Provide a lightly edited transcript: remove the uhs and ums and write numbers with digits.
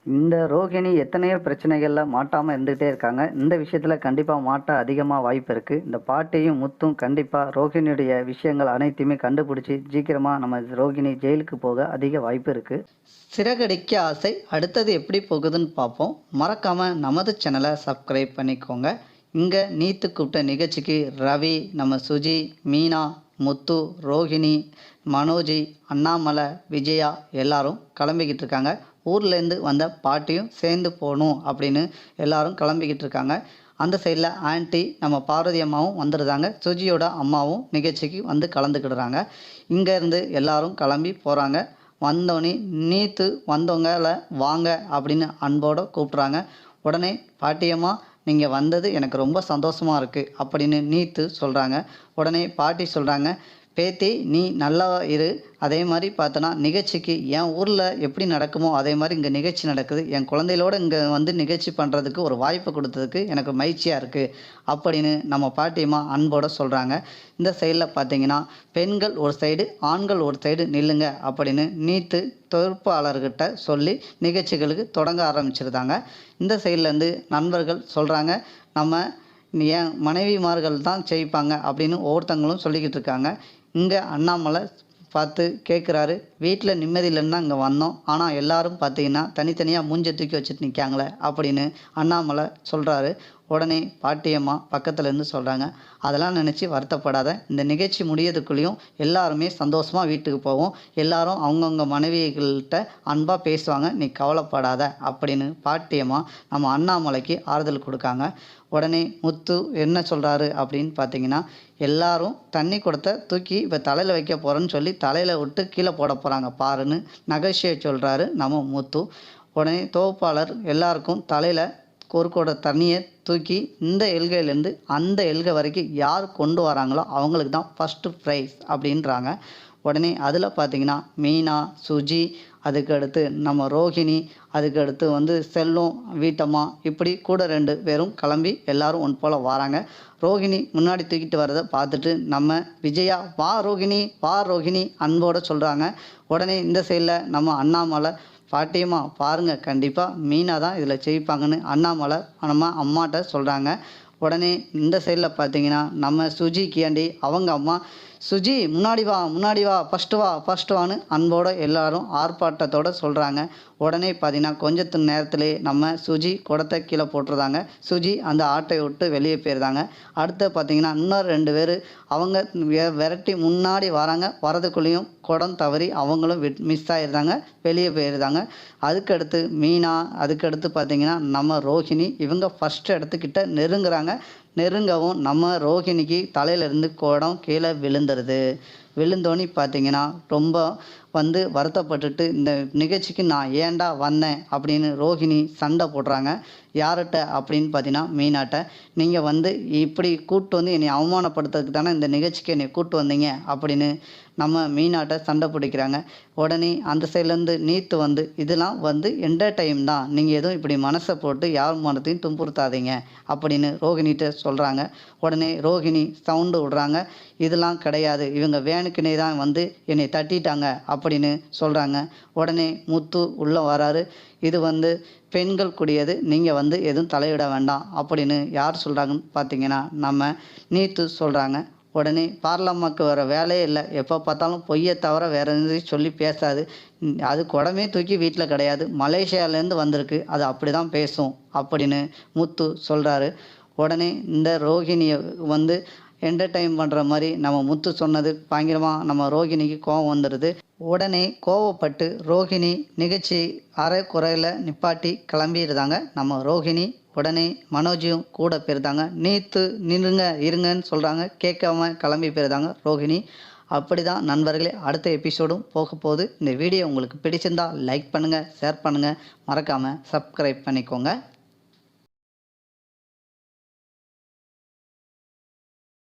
இந்த ரோகிணி எத்தனையோ பிரச்சனைகள்ல மாட்டாம இருந்துகிட்டே இருக்காங்க. இந்த விஷயத்துல கண்டிப்பா மாட்ட அதிகமா வாய்ப்பு இருக்கு. இந்த பாட்டியும் முத்தும் கண்டிப்பா ரோகிணியுடைய விஷயங்கள் அனைத்தையுமே கண்டுபிடிச்சு சீக்கிரமா நம்ம ரோகிணி ஜெயிலுக்கு போக அதிக வாய்ப்பு இருக்கு. சிறகடிக்க ஆசை அடுத்தது எப்படி போகுதுன்னு பார்ப்போம். மறக்காம நமது சேனலை சப்ஸ்கிரைப் பண்ணிக்கோங்க. இங்க நீத்து கூப்பிட்ட நிகழ்ச்சிக்கு ரவி, நம்ம சுஜி, மீனா, முத்து, ரோகிணி, மனோஜி, அண்ணாமலை, விஜயா எல்லாரும் கிளம்பிக்கிட்டு இருக்காங்க. ஊர்லேருந்து வந்த பாட்டியும் சேர்ந்து போகணும் அப்படின்னு எல்லாரும் கிளம்பிக்கிட்டு இருக்காங்க. அந்த சைடில் ஆன்ட்டி நம்ம பார்வதி அம்மாவும் வந்துடுறாங்க. சுஜியோட அம்மாவும் நிகழ்ச்சிக்கு வந்து கலந்துக்கிடுறாங்க. இங்கேருந்து எல்லாரும் கிளம்பி போகிறாங்க. வந்தோடனே நீத்து வந்தவங்கள வாங்க அப்படின்னு அன்போடு கூப்பிட்றாங்க. உடனே பாட்டியம்மா நீங்கள் வந்தது எனக்கு ரொம்ப சந்தோஷமாக இருக்குது அப்படின்னு நீத்து சொல்கிறாங்க. உடனே பாட்டி சொல்கிறாங்க, பேத்தி நீ நல்லா இரு. அதே மாதிரி பார்த்தோன்னா நிகழ்ச்சிக்கு என் ஊரில் எப்படி நடக்குமோ அதே மாதிரி இங்கே நிகழ்ச்சி நடக்குது. என் குழந்தைகளோடு இங்கே வந்து நிகழ்ச்சி பண்ணுறதுக்கு ஒரு வாய்ப்பு கொடுத்ததுக்கு எனக்கு மகிழ்ச்சியாக இருக்குது அப்படின்னு நம்ம பாட்டியம்மா அன்போடு சொல்கிறாங்க. இந்த சைடில் பார்த்தீங்கன்னா பெண்கள் ஒரு சைடு, ஆண்கள் ஒரு சைடு நில்லுங்க அப்படின்னு நீத்து தொகுப்பாளர்கிட்ட சொல்லி நிகழ்ச்சிகளுக்கு தொடங்க ஆரம்பிச்சிருந்தாங்க. இந்த சைட்லேருந்து நண்பர்கள் சொல்கிறாங்க, நம்ம என் மனைவிமார்கள் தான் ஜெயிப்பாங்க அப்படின்னு ஒவ்வொருத்தங்களும் சொல்லிக்கிட்டு இருக்காங்க. இங்கே அண்ணாமலை பார்த்து கேட்குறாரு, வீட்டில் நிம்மதி இல்லைன்னு தான் இங்கே வந்தோம், ஆனால் எல்லாரும் பார்த்தீங்கன்னா தனித்தனியாக மூஞ்ச தூக்கி வச்சுட்டு நிற்காங்களே அப்படின்னு அண்ணாமலை சொல்கிறாரு. உடனே பாட்டியம்மா பக்கத்தில் இருந்து சொல்கிறாங்க, அதெல்லாம் நினச்சி வருத்தப்படாத, இந்த நிகழ்ச்சி முடியறதுக்குள்ளேயும் எல்லாருமே சந்தோஷமாக வீட்டுக்கு போவோம், எல்லாரும் அவங்கவுங்க மனைவிகள்கிட்ட அன்பாக பேசுவாங்க, நீ கவலைப்படாத அப்படின்னு பாட்டியம்மா நம்ம அண்ணாமலைக்கு ஆறுதல் கொடுக்காங்க. உடனே முத்து என்ன சொல்கிறாரு அப்படின்னு பார்த்தீங்கன்னா, எல்லாரும் தண்ணி குடத்தை தூக்கி இப்போ தலையில் வைக்க போகிறேன்னு சொல்லி தலையில் விட்டு கீழே போட போகிறாங்க பாருன்னு நகைச்சுவை சொல்கிறாரு நம்ம முத்து. உடனே தொகுப்பாளர் எல்லாருக்கும் தலையில் ஒரு குடம் தண்ணியை தூக்கி இந்த எல்கையிலேருந்து அந்த எல்கை வரைக்கும் யார் கொண்டு வராங்களோ அவங்களுக்கு தான் ஃபஸ்ட்டு ப்ரைஸ் அப்படின்றாங்க. உடனே அதில் பார்த்திங்கன்னா மீனா, சுஜி, அதுக்கடுத்து நம்ம ரோகிணி, அதுக்கடுத்து வந்து செல்வம், வீட்டம்மா, இப்படி கூட 2 பேரும் கிளம்பி எல்லோரும் ஒன்று போல் வராங்க. ரோகிணி முன்னாடி தூக்கிட்டு வரதை பார்த்துட்டு நம்ம விஜயா, வா ரோகிணி, வா ரோகிணி அன்போடு சொல்கிறாங்க. உடனே இந்த சைடில் நம்ம அண்ணாமலை, பாட்டியம்மா பாருங்கள், கண்டிப்பாக மீனா தான் இதில் ஜெயிப்பாங்கன்னு அண்ணாமலை நம்ம அம்மாட்ட சொல்கிறாங்க. உடனே இந்த சைடில் பார்த்தீங்கன்னா நம்ம சுஜிக்காண்டி அவங்க அம்மா, சுஜி முன்னாடி வா, முன்னாடி வா, ஃபஸ்ட்டு வான்னு அன்போடு எல்லாரும் ஆர்ப்பாட்டத்தோடு சொல்கிறாங்க. உடனே பார்த்தீங்கன்னா கொஞ்சத்து நேரத்திலே நம்ம சுஜி குடத்தை கீழே போட்டுருந்தாங்க. சுஜி அந்த ஆட்டை விட்டு வெளியே போயிருந்தாங்க. அடுத்து பார்த்தீங்கன்னா இன்னொரு 2 பேர் அவங்க விரட்டி முன்னாடி வராங்க. வரதுக்குள்ளேயும் குடம் தவறி அவங்களும் மிஸ் ஆகிருந்தாங்க, வெளியே போயிருந்தாங்க. அதுக்கடுத்து மீனா, அதுக்கடுத்து பார்த்தீங்கன்னா நம்ம ரோஹிணி, இவங்க ஃபஸ்ட்டு இடத்துக்கிட்ட நெருங்குறாங்க. நெருங்கவும் நம்ம ரோஹிணிக்கு தலையிலேருந்து குடம் கீழே விழுந்துருது. விழுந்தோன்னே பார்த்தீங்கன்னா ரொம்ப வந்து வருத்தப்பட்டுட்டு, இந்த நிகழ்ச்சிக்கு நான் ஏன்டா வந்தேன் அப்படின்னு ரோஹிணி சண்டை போடுறாங்க. யார்கிட்ட அப்படின்னு பார்த்தீங்கன்னா மீனாட்ட. நீங்கள் வந்து இப்படி கூப்பிட்டு வந்து என்னை அவமானப்படுத்துறதுக்கு தானே இந்த நிகழ்ச்சிக்கு என்னை கூப்பிட்டு வந்தீங்க அப்படின்னு நம்ம மீனாட்ட சண்டை பிடிக்கிறாங்க. உடனே அந்த சைட்லேருந்து நீத்து வந்து, இதெல்லாம் வந்து என்டர்டைம் தான், நீங்கள் எதுவும் இப்படி மனசை போட்டு யார் மனத்தையும் துன்புறுத்தாதீங்க அப்படின்னு ரோஹிணிகிட்ட சொல்கிறாங்க. உடனே ரோஹிணி சவுண்டு விடுறாங்க, இதெல்லாம் கிடையாது, இவங்க வேணுக்குனே தான் வந்து என்னை தட்டிட்டாங்க அப்படின்னு சொல்கிறாங்க. உடனே முத்து உள்ளே வராரு, இது வந்து பெண்கள் கூடியது, நீங்கள் வந்து எதுவும் தலையிட வேண்டாம் அப்படின்னு யார் சொல்கிறாங்கன்னு பார்த்தீங்கன்னா நம்ம நீத்து சொல்கிறாங்க. உடனே பார்லம்மாவுக்கு வேறு வேலையே இல்லை, எப்போ பார்த்தாலும் பொய்யை தவிர வேறு எதுவும் சொல்லி பேசாது, அது குடமே தூக்கி வீட்டில் கிடையாது, மலேசியாவிலேருந்து வந்திருக்கு, அது அப்படி தான் பேசும் அப்படின்னு முத்து சொல்கிறாரு. உடனே இந்த ரோகிணியை வந்து என்டர்டைன் பண்ணுற மாதிரி நம்ம முத்து சொன்னது பயங்கரமாக நம்ம ரோகிணிக்கு கோபம் வந்துடுது. உடனே கோவப்பட்டு ரோகிணி நிகழ்ச்சி அரை குறையில் நிப்பாட்டி கிளம்பிடுதாங்க நம்ம ரோகிணி. உடனே மனோஜியும் கூட போயிருந்தாங்க. நீத்து நில்லுங்க இருங்கன்னு சொல்கிறாங்க, கேட்காம கிளம்பி போயிருந்தாங்க ரோகிணி. அப்படி தான் நண்பர்களே அடுத்த எபிசோடும் போக போகுது. இந்த வீடியோ உங்களுக்கு பிடிச்சிருந்தால் லைக் பண்ணுங்கள், ஷேர் பண்ணுங்கள், மறக்காமல் சப்ஸ்கிரைப் பண்ணிக்கோங்க.